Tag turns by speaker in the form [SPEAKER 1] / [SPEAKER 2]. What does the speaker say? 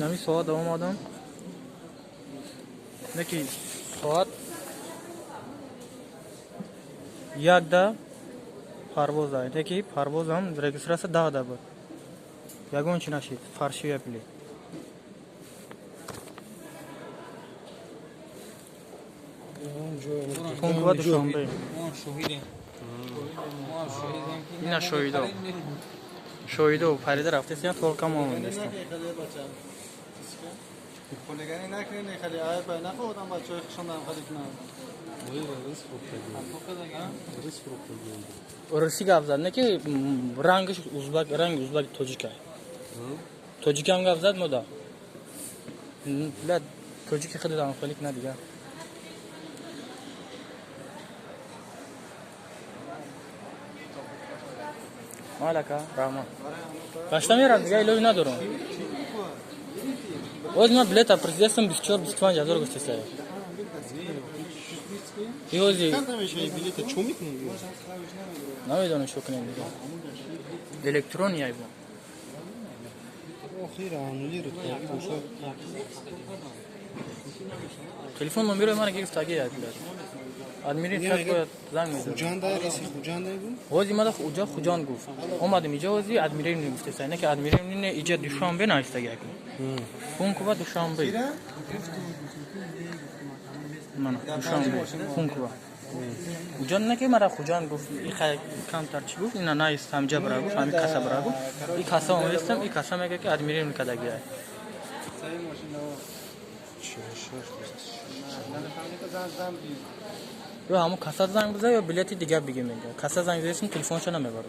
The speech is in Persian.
[SPEAKER 1] نمی ساعت آمدم نکی ساعت یک ده پرواز آید که پرواز هم رجیستراس 10 ده بود یگون چی نشید فرشی اپلی کنگوا دوشنبه اینا شویده و پریده رفته سیان تولکم آمونده است
[SPEAKER 2] خلیگانی نکنین خیلی آید باید نخودم بچه های خشم دارم خیلی کنم
[SPEAKER 1] ورسی گفت زد نه که رنگش ازبک توجیکه توجیکه هم گفت زد مدا بلد توجیک خیلی دارم خیلی کنه دیگه مالکا راما کاشتا میرم دیگه ایلوی ندارم اوز ما بلیتا پرزیدستم 24-25 هزار گفته سایه یوزی
[SPEAKER 2] چند نمیشه این بلیت چون میکنیم
[SPEAKER 1] نمیدونم شو کنیم دیگه الکترونی ای با
[SPEAKER 2] آخیر آنولی رو تاگی بوشد
[SPEAKER 1] تلفن نمبر من گرفت اگه یاد بیاد ادمیری فقط باید زنگ میزنه
[SPEAKER 2] خوجان دای رئیس خوجان دای بود
[SPEAKER 1] وزی ما اوجا خوجان گفت اومدم اینجا وزی ادمیری نمیگفته سای نه که ادمیری نه اینجا دوشنبه نایسته گه کنکوبا دوشنبه من دوشنبه کنکوبا اوجا نه که مرا خوجان گفت این خیلی کمتر چی گفت اینا نایست همجا برا گفت همین کاسا برا گفت این کاسا اومدستم این کاسا میگه که ادمیری نکده گه رو همون کاسا زنگ بزنه یا بلیتی دیگه بگه میگه کاسا زنگ بزنه تلفنشو نمیبره